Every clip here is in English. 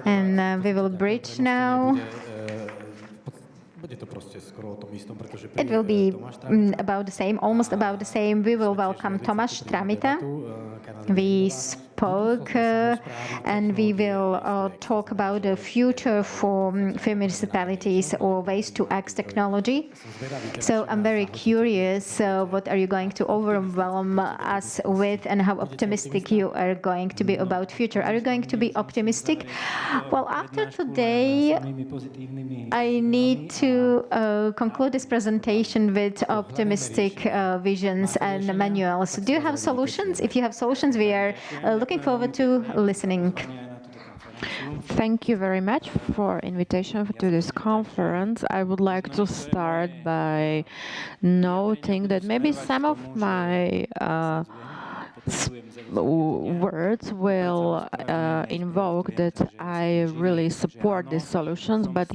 And we will bridge now. It will be about the same, almost about the same. We will welcome Tomáš Tramita. We spoke and we will talk about the future for municipalities or waste to X technology. So I'm very curious, what are you going to overwhelm us with and how optimistic you are going to be about future? Are you going to be optimistic? Well, after today, I need to conclude this presentation with optimistic visions and manuals. Do you have solutions? If you have solutions, we are looking forward to listening. Thank you very much for invitation to this conference. I would like to start by noting that maybe some of my words will invoke that I really support these solutions, but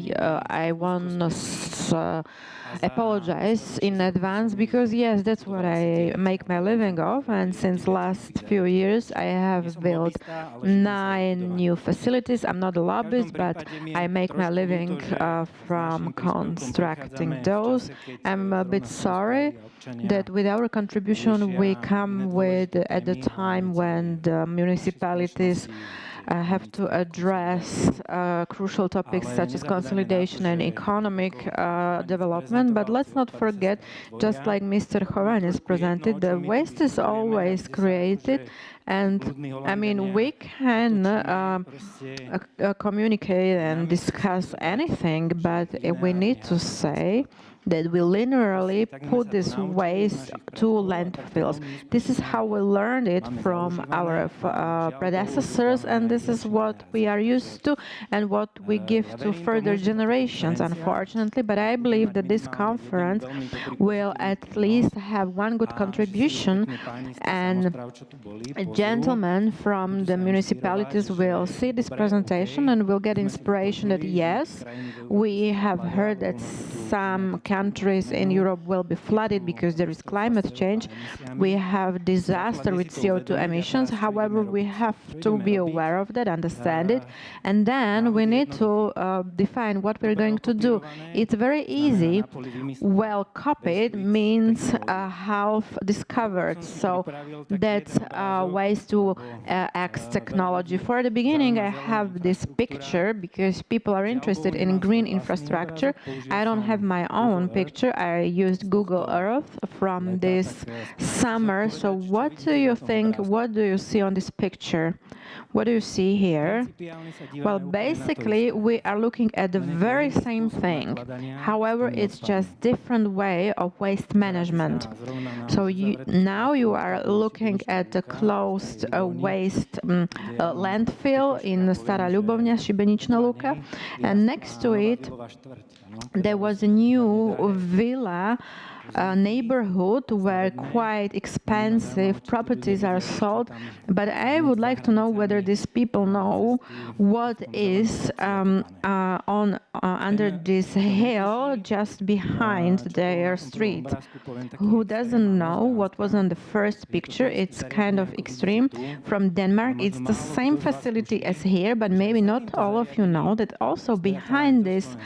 I want to apologize in advance because yes, that's what I make my living of, and since last few years I have built 9 new facilities. I'm not a lobbyist, but I make my living from constructing those. I'm a bit sorry that with our contribution we come with at the time when the municipalities have to address crucial topics such as consolidation and economic development. But let's not forget, just like Mr. Chovanec presented, the waste is always created. And I mean, we can communicate and discuss anything, but we need to say that we linearly put this waste to landfills. This is how we learned it from our predecessors, and this is what we are used to and what we give to further generations, unfortunately. But I believe that this conference will at least have one good contribution, and gentlemen from the municipalities will see this presentation and will get inspiration that yes, we have heard that some countries in Europe will be flooded because there is climate change. We have disaster with CO2 emissions. However, we have to be aware of that, understand it, and then we need to define what we're going to do. It's very easy. Well copied means half discovered. So that's waste to X technology. For the beginning, I have this picture because people are interested in green infrastructure. I don't have my own picture. I used Google Earth from this summer. So what do you think? What do you see on this picture? What do you see here? Well, basically, we are looking at the very same thing. However, it's just different way of waste management. So now you are looking at the closed waste landfill in Stará Ľubovňa, Šibeničná Lúka, and next to it there was a new villa neighborhood where quite expensive properties are sold. But I would like to know whether these people know what is under this hill just behind their street. Who doesn't know what was on the first picture? It's kind of extreme. From Denmark, it's the same facility as here, but maybe not all of you know that also behind this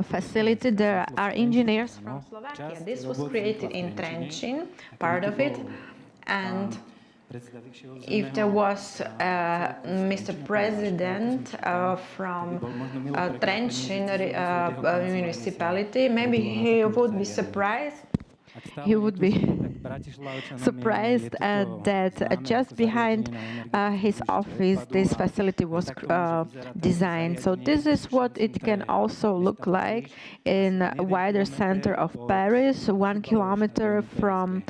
facility there are engineers from Slovakia. This was created in Trenčín, part of it, and if there was Mr. President from Trenčín municipality, maybe he would be surprised. He would be surprised that just behind his office this facility was designed. So this is what it can also look like in a wider center of Paris, 1 kilometer from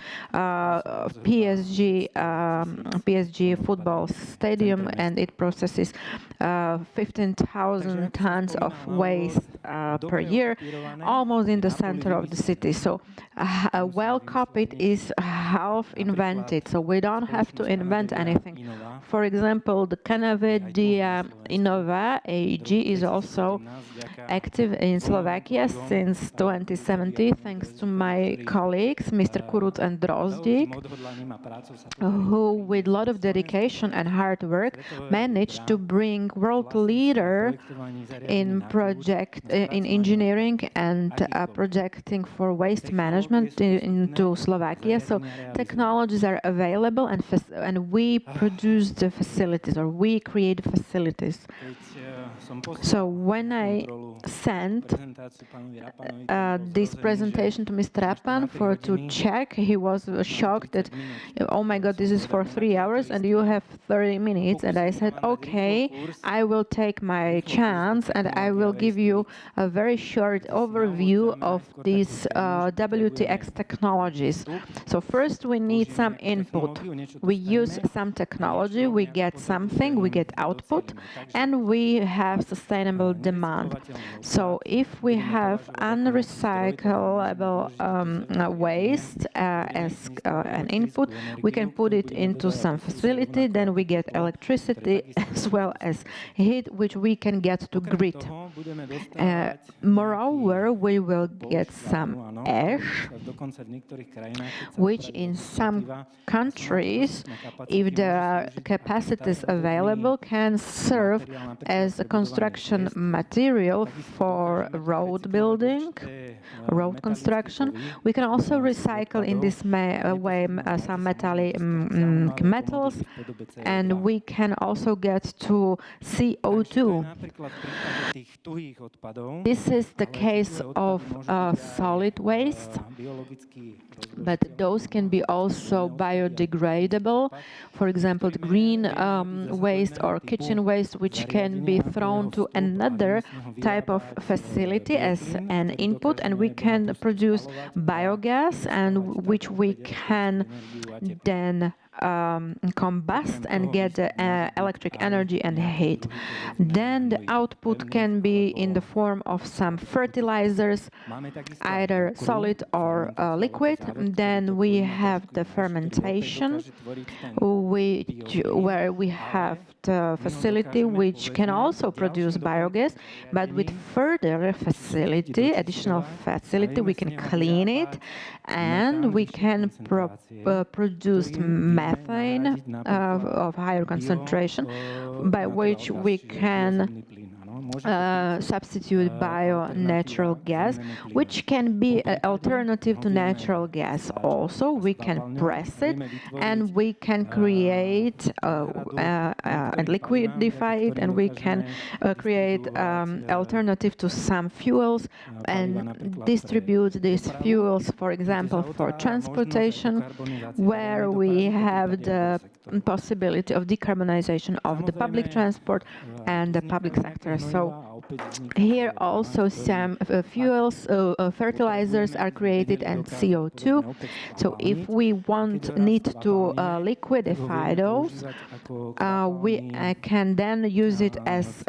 PSG football stadium, and it processes 15,000 tons of waste per year, almost in the center of the city. So well copied is half invented, so we don't have to invent anything. For example, the Canave Dia Innova AEG is also active in Slovakia since 2017, thanks to my colleagues, Mr. Kuruc and Drozdik, who with a lot of dedication and hard work managed to bring world leader in in engineering and projecting for waste management into Slovakia. So technologies are available, and we produce the facilities, or we create facilities. So when I sent this presentation to Mr. Rappan to check, he was shocked that, oh my God, this is for 3 hours and you have 30 minutes. And I said, okay, I will take my chance and I will give you a very short overview of these WTX technologies. So first we need some input. We use some technology, we get something, we get output, and we have sustainable demand. So if we have unrecyclable waste as an input, we can put it into some facility, then we get electricity as well as heat, which we can get to grid. Moreover, we will get some ash, which in some countries, if there are capacities available, can serve as a construction material for road building, road construction. We can also recycle in this way some metallic metals, and we can also get to CO2. This is the case of solid waste, but those can be also biodegradable. For example, the green waste or kitchen waste, which can be thrown to another type of facility as an input, and we can produce biogas, and which we can then combust and get electric energy and heat. Then the output can be in the form of some fertilizers, either solid or liquid. Then we have the fermentation, where we have the facility which can also produce biogas, but with further facility, additional facility, we can clean it, and we can produce methane of higher concentration, by which we can substitute bio-natural gas, which can be an alternative to natural gas. Also, we can press it, and we can create and liquidify it, and we can create alternative to some fuels and distribute these fuels, for example, for transportation, where we have the possibility of decarbonization of the public transport and the public sector. So here also some fuels, fertilizers are created, and CO2. So if we need to liquidify those, we can then use it as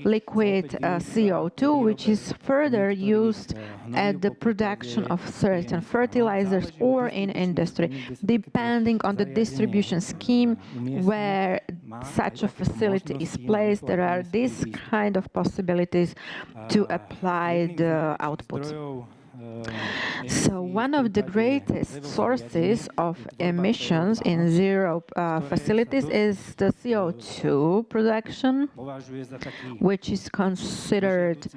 liquid CO2, which is further used at the production of certain fertilizers or in industry, depending on the distribution scheme where such a facility is placed. There are these kind of possibilities to apply the outputs. So one of the greatest sources of emissions in zero facilities is the CO2 production, which is considered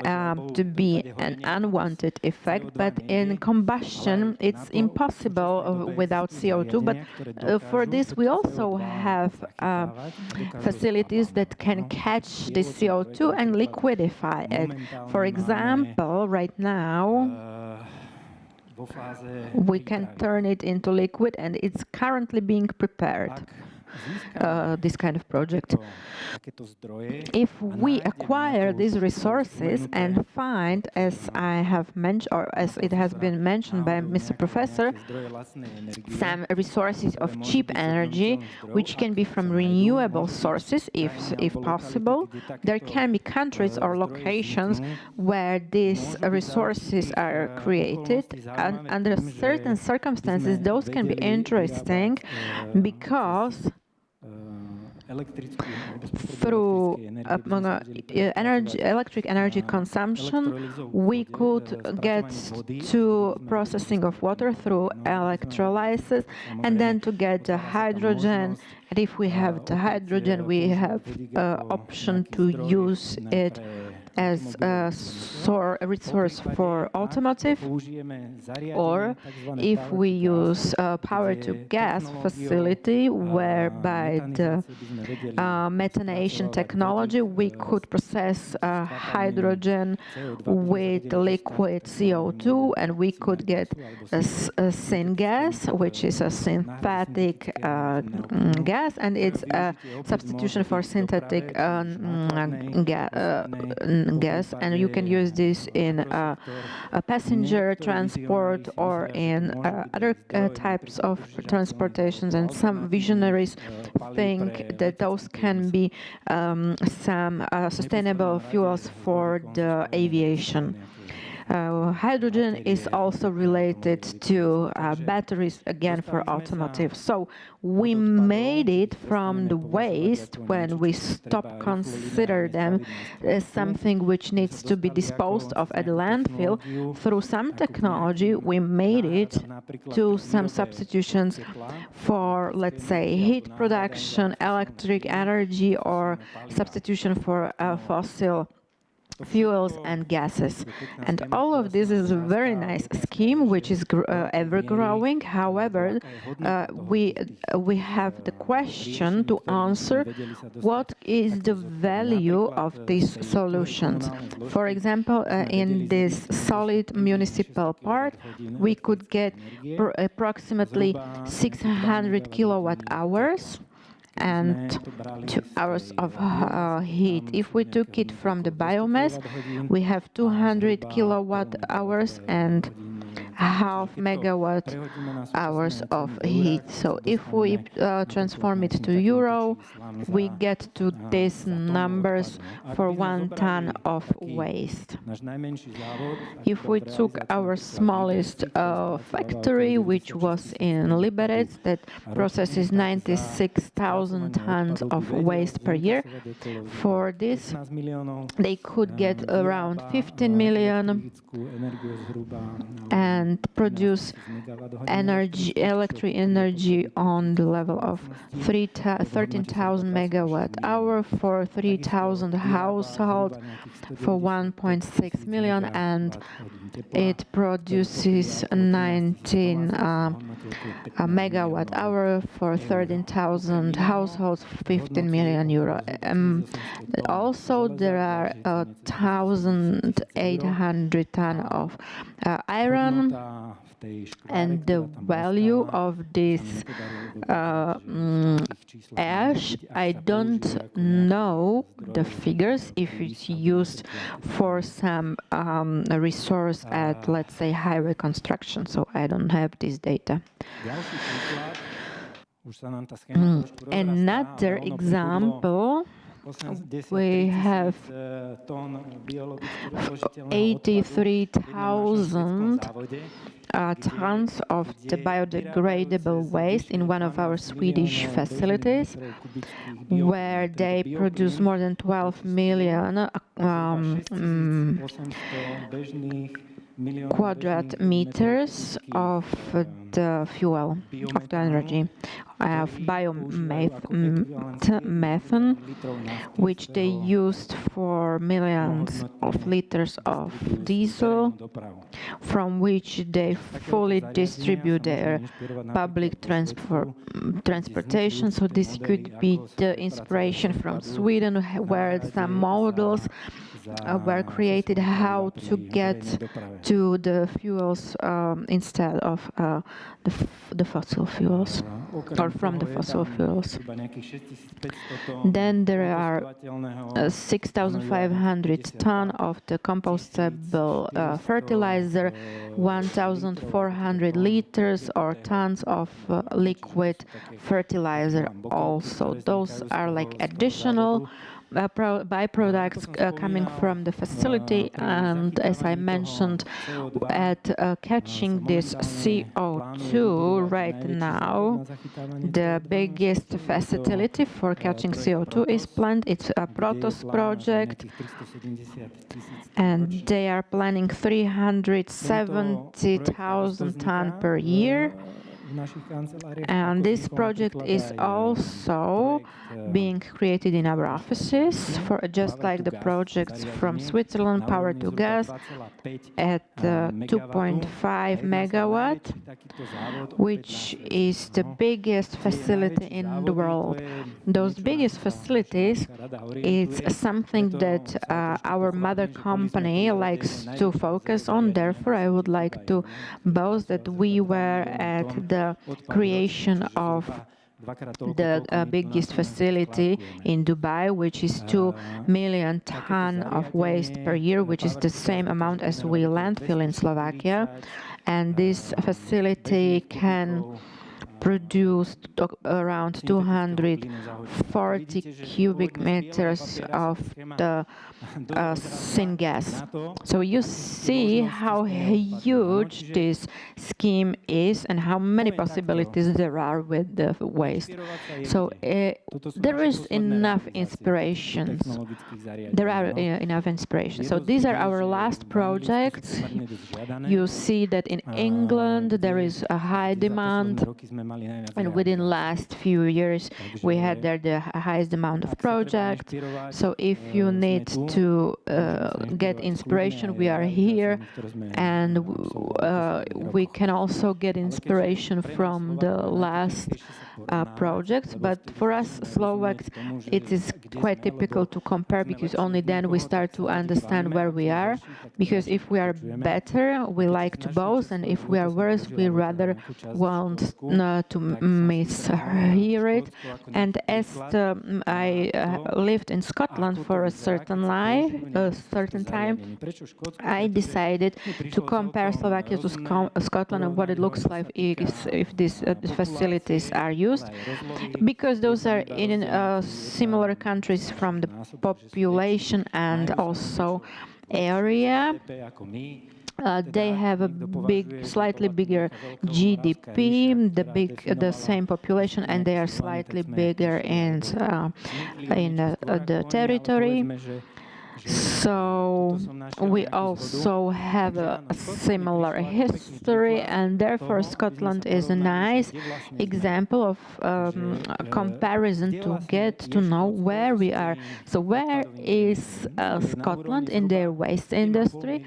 to be an unwanted effect, but in combustion it's impossible without CO2. But for this we also have facilities that can catch the CO2 and liquidify it. For example, right now we can turn it into liquid, and it's currently being prepared. this kind of project. If we acquire these resources and find, as I have mentioned, or as it has been mentioned by Mr. Professor, some resources of cheap energy, which can be from renewable sources, if possible, there can be countries or locations where these resources are created, and under certain circumstances those can be interesting because through electric energy consumption, we could get to processing of water through electrolysis, and then to get the hydrogen. And if we have the hydrogen, we have option to use it as a resource for automotive, or if we use power to gas facility, whereby the methanation technology, we could process hydrogen with liquid CO2, and we could get a syngas, which is a synthetic gas, and it's a substitution for synthetic gas, and you can use this in a passenger transport or in other types of transportations. And some visionaries think that those can be some sustainable fuels for the aviation. Hydrogen is also related to batteries, again for automotive. So we made it from the waste when we stop consider them as something which needs to be disposed of at the landfill. Through some technology, we made it to some substitutions for, let's say, heat production, electric energy, or substitution for fossil fuels and gases. And all of this is a very nice scheme which is ever growing. However, we have the question to answer: what is the value of these solutions? For example, in this solid municipal part, we could get approximately 600 kilowatt hours and 2 hours of heat. If we took it from the biomass, we have 200 kilowatt hours and half megawatt hours of heat. So if we transform it to euro, we get to these numbers for 1 ton of waste. If we took our smallest factory, which was in Liberec, that processes 96,000 tons of waste per year, for this they could get around 15 million and produce electric energy on the level of 13,000 megawatt hour for 3,000 households for 1.6 million, and it produces 19 megawatt hour for 13,000 households, 15 million euro. Also, there are 1,800 ton of iron, and the value of this ash, I don't know the figures, if it's used for some resource at, let's say, highway construction, so I don't have this data. Another example, we have 83,000 tons of the biodegradable waste in one of our Swedish facilities, where they produce more than 12 million quadrat meters of the fuel, of the energy, of biomethane, which they used for millions of liters of diesel, from which they fully distribute their public transportation. So this could be the inspiration from Sweden, where some models were created how to get to the fuels instead of the fossil fuels or or from the fossil fuels. Then there are 6,500 tons of the compostable fertilizer, 1,400 liters or tons of liquid fertilizer also. Those are like additional byproducts coming from the facility, and as I mentioned, at catching this CO2 right now, the biggest facility for catching CO2 is planned. It's a Protos project, and they are planning 370,000 tons per year. And this project is also being created in our offices, for just like the projects from Switzerland, power to gas at 2.5 megawatt, which is the biggest facility in the world. Those biggest facilities, it's something that our mother company likes to focus on. Therefore, I would like to boast that we were at the creation of the biggest facility in Dubai, which is 2 million tons of waste per year, which is the same amount as we landfill in Slovakia. And this facility can produce around 240 cubic meters of the syngas. So you see how huge this scheme is and how many possibilities there are with the waste. So there is enough inspirations. There are enough inspirations. So these are our last projects. You see that in England there is a high demand, and within the last few years we had there the highest amount of projects. So if you need to get inspiration, we are here, and we can also get inspiration from the last projects. But for us Slovaks, it is quite typical to compare, because only then we start to understand where we are. Because if we are better, we like to boast, and if we are worse, we rather want to mishear it. And as I lived in Scotland for a certain time, I decided to compare Slovakia to Scotland and what it looks like if these facilities are used, because those are in similar countries from the population and also area. They have a slightly bigger GDP, the same population, and they are slightly bigger in the territory. So we also have a similar history, and therefore Scotland is a nice example of comparison to get to know where we are. So where is Scotland in their waste industry?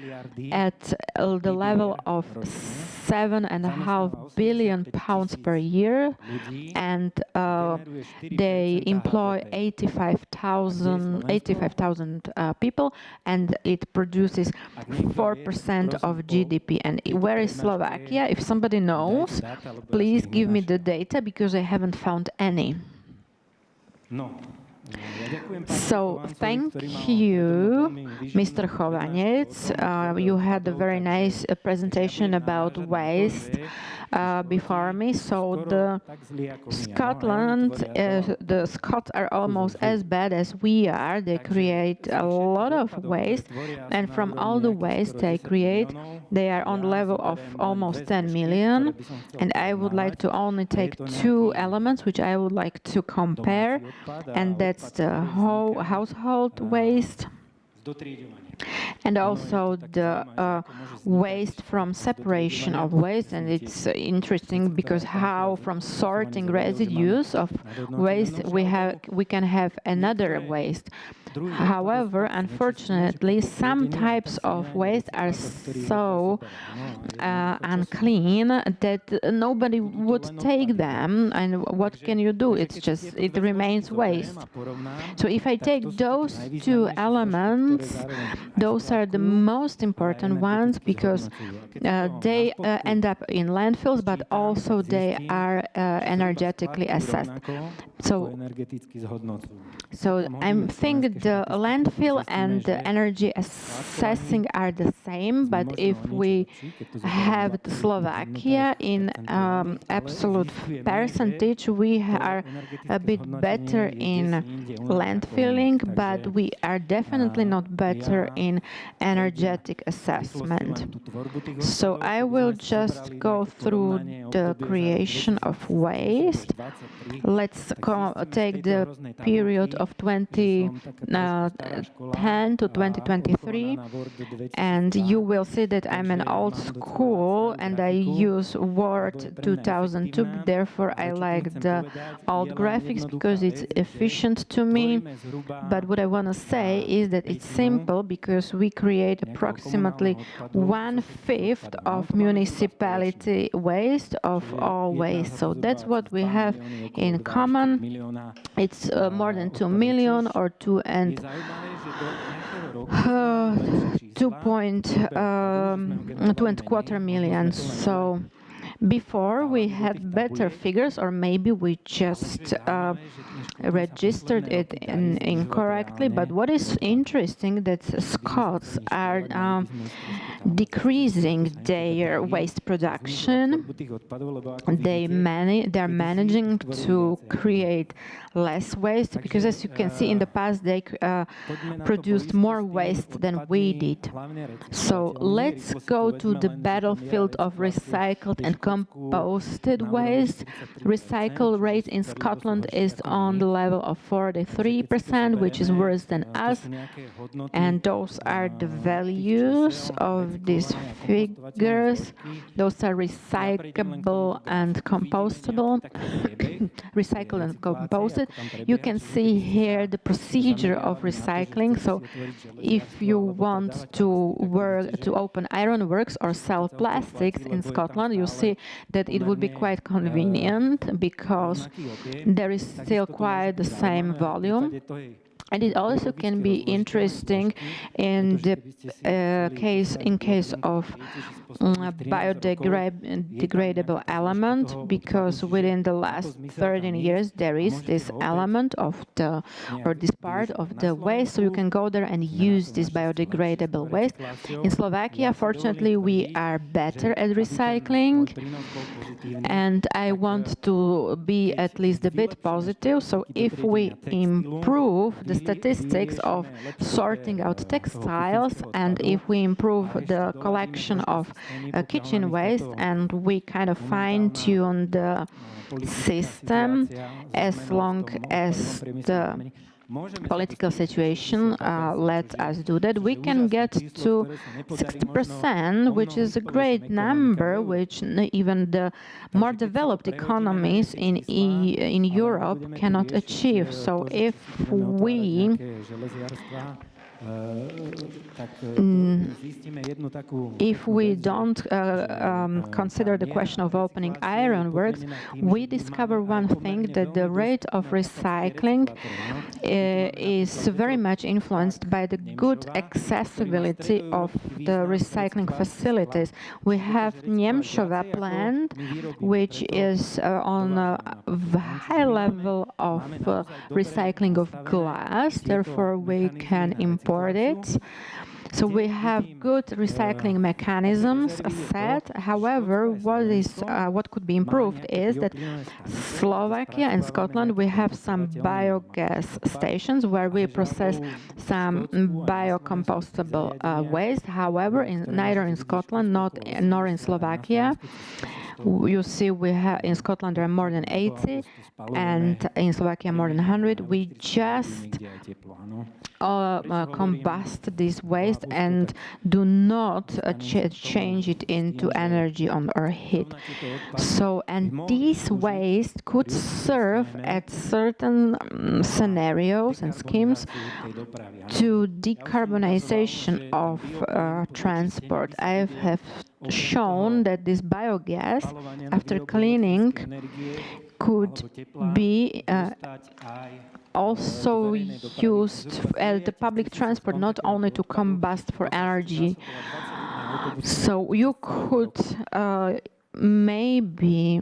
At the level of £7.5 billion per year, and they employ 85,000 people, and it produces 4% of GDP. And where is Slovakia? If somebody knows, please give me the data, because I haven't found any. So thank you, Mr. Chovanec. You had a very nice presentation about waste before me. So the Scots are almost as bad as we are. They create a lot of waste, and from all the waste they create, they are on the level of almost 10 million. And I would like to only take two elements which I would like to compare, and that's the household waste and also the waste from separation of waste. And it's interesting because how from sorting residues of waste we can have another waste. However, unfortunately, some types of waste are so unclean that nobody would take them, and what can you do? It remains waste. So if I take those two elements, those are the most important ones because they end up in landfills, but also they are energetically assessed. So I think the landfill and the energy assessing are the same, but if we have Slovakia in absolute percentage, we are a bit better in landfilling, but we are definitely not better in energetic assessment. So I will just go through the creation of waste. Let's take the period of 2010 to 2023, and you will see that I'm an old school and I use Word 2002, therefore I like the old graphics because it's efficient to me. But what I want to say is that it's simple because we create approximately 1/5 of municipality waste of all waste. So that's what we have in common. It's more than 2 million or 2.25 million. So before we had better figures, or maybe we just registered it incorrectly. But what is interesting that Scots are decreasing their waste production. They're managing to create less waste because, as you can see, in the past they produced more waste than we did. So let's go to the battlefield of recycled and composted waste. Recycle rate in Scotland is on the level of 43%, which is worse than us. And those are the values of these figures. Those are recyclable and compostable. Recycled and composted. You can see here the procedure of recycling. So if you want to open ironworks or sell plastics in Scotland, you see that it would be quite convenient because there is still quite the same volume. And it also can be interesting in the case of biodegradable element, because within the last 13 years there is this element of this part of the waste, so you can go there and use this biodegradable waste. In Slovakia, fortunately, we are better at recycling, and I want to be at least a bit positive. So if we improve the statistics of sorting out textiles, and if we improve the collection of kitchen waste, and we kind of fine-tune the system as long as the political situation let us do that, we can get to 60%, which is a great number, which even the more developed economies in Europe cannot achieve. So if we don't consider the question of opening ironworks, we discover one thing, that the rate of recycling is very much influenced by the good accessibility of the recycling facilities. We have Niemczova plant, which is on a high level of recycling of glass, therefore we can import it. So we have good recycling mechanisms set. However, what could be improved is that Slovakia and Scotland, we have some biogas stations where we process some biocompostable waste. However, neither in Scotland nor in Slovakia You see, we have in Scotland there are more than 80, and in Slovakia more than 100. We just combust this waste and do not change it into energy or heat. So, and this waste could serve at certain scenarios and schemes to decarbonization of transport. I have shown that this biogas, after cleaning, could be also used at the public transport, not only to combust for energy. So you could maybe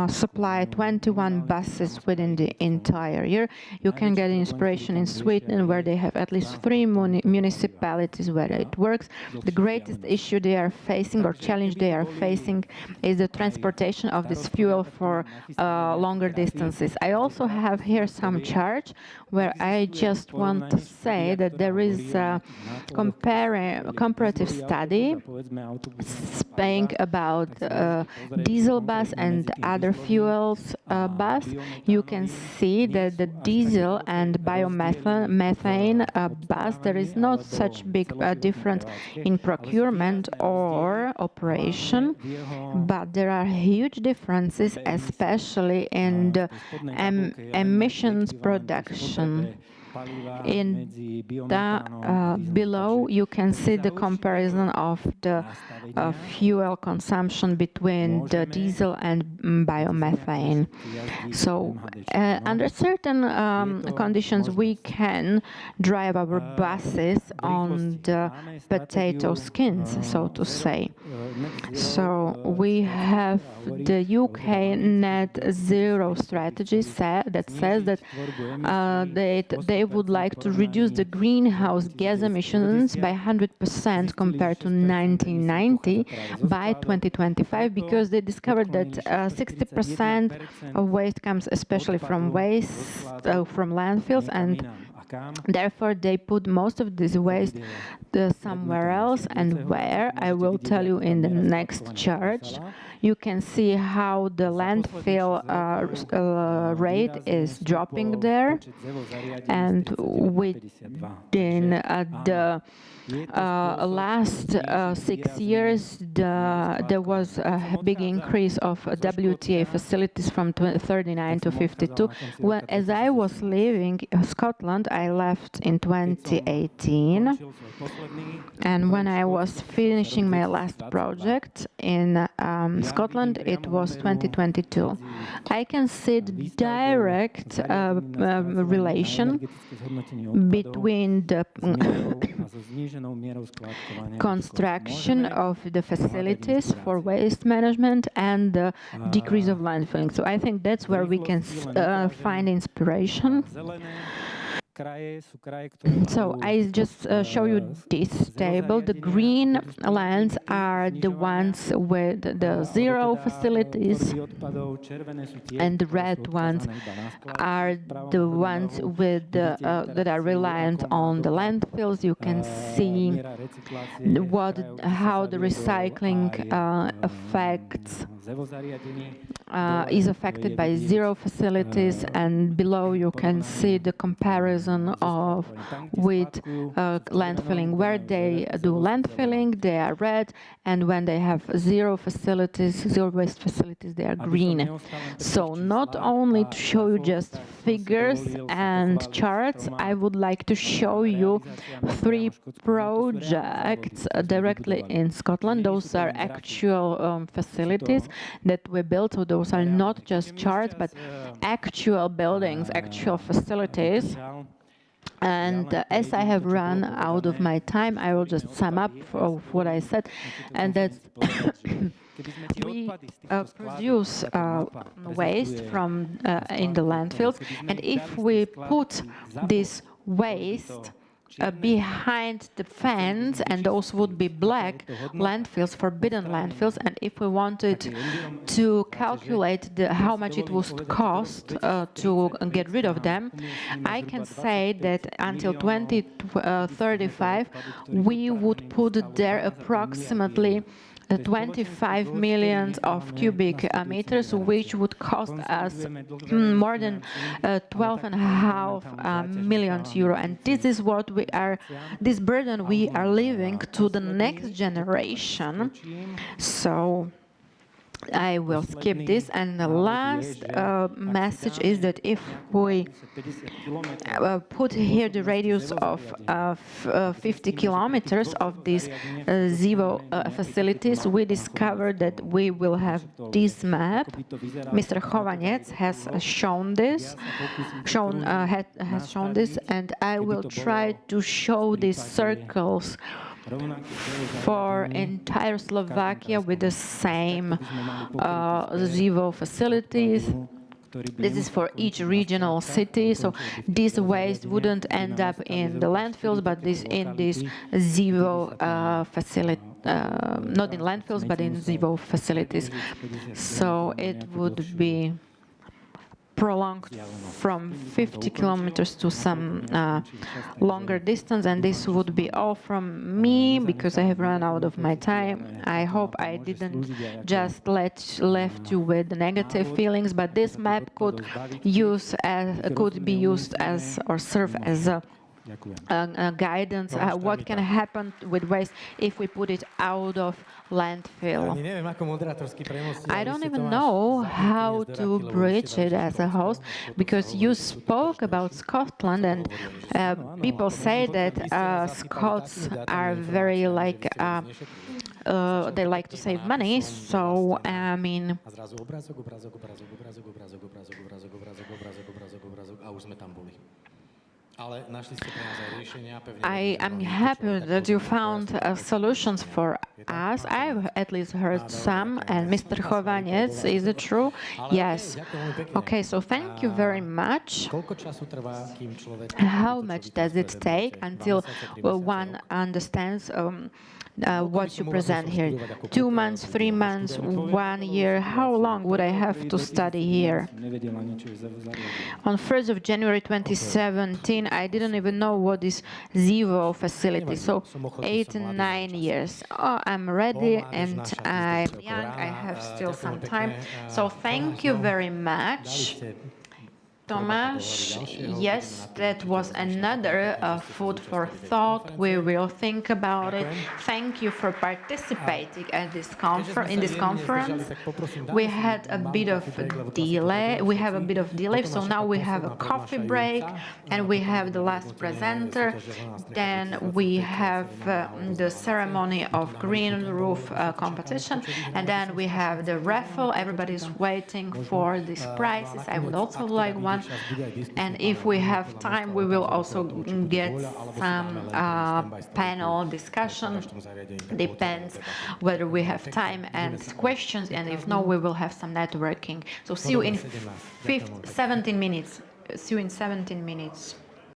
supply 21 buses within the entire year. You can get inspiration in Sweden, where they have at least 3 municipalities where it works. The greatest issue they are facing, or challenge they are facing, is the transportation of this fuel for longer distances. I also have here some charts where I just want to say that there is a comparative study saying about diesel bus and other fuels bus. You can see that the diesel and biomethane bus, there is not such big difference in procurement or operation, but there are huge differences, especially in the emissions production. In the below, you can see the comparison of the fuel consumption between the diesel and biomethane. So, under certain conditions, we can drive our buses on the potato skins, so to say. So, we have the UK net zero strategy that says that they would like to reduce the greenhouse gas emissions by 100% compared to 1990 by 2025, because they discovered that 60% of waste comes especially from from landfills, and therefore they put most of this waste somewhere else. And where, I will tell you in the next chart. You can see how the landfill rate is dropping there, and within the last 6 years, there was a big increase of WTA facilities from 39 to 52. Well, as I was leaving Scotland, I left in 2018, and when I was finishing my last project in Scotland, it was 2022. I can see the direct relation between the construction of the facilities for waste management and the decrease of landfilling. So I think that's where we can find inspiration. So I just show you this table. The green lands are the ones with the zero facilities, and the red ones are the ones with that are reliant on the landfills. You can see how the recycling is affected by zero facilities, and below you can see the comparison with landfilling. Where they do landfilling, they are red, and when they have zero waste facilities, they are green. So not only to show you just figures and charts, I would like to show you 3 projects directly in Scotland. Those are actual facilities that we built, so those are not just charts, but actual buildings, actual facilities. And as I have run out of my time, I will just sum up what I said, and that's we produce waste from in the landfills, and if we put this waste behind the fence, and those would be black landfills, forbidden landfills, and if we wanted to calculate how much it would cost to get rid of them, I can say that until 2035 we would put there approximately 25 million of cubic meters, which would cost us more than 12.5 million euro. And this is what this burden we are leaving to the next generation. So I will skip this, and the last message is that if we put here the radius of 50 kilometers of these ZIVO facilities, we discovered that we will have this map. Mr. Chovanec has shown this, and I will try to show these circles for entire Slovakia with the same ZIVO facilities. This is for each regional city, so this waste wouldn't end up in the landfills, but in this ZIVO facility, not in landfills, but in ZIVO facilities. So it would be prolonged from 50 kilometers to some longer distance, and this would be all from me because I have run out of my time. I hope I didn't just left you with negative feelings, but this map could be used as or serve as a guidance what can happen with waste if we put it out of landfill. I don't even know how to bridge it as a host, because you spoke about Scotland, and people say that Scots are very they like to save money, so I mean I am happy that you found solutions for us. I've at least heard some, and Mr. Chovanec, is it true? Yes. Okay, so thank you very much. How much does it take until one understands what you present here? 2 months, 3 months, 1 year? How long would I have to study here? On 1st of January 2017, I didn't even know what is ZIVO facility, so 8 and 9 years. Oh, I'm ready and I'm young, I have still some time. So thank you very much. Tomáš, yes, that was another food for thought. We will think about it. Thank you for participating at this in this conference. We had a bit of delay. We have a bit of delay, so now we have a coffee break, and we have the last presenter. Then we have the ceremony of green roof competition, and then we have the raffle. Everybody's waiting for these prizes. I would also like one. And if we have time, we will also get some panel discussion. Depends whether we have time and questions, and if no, we will have some networking. So see you in 17 minutes. See you in 17 minutes.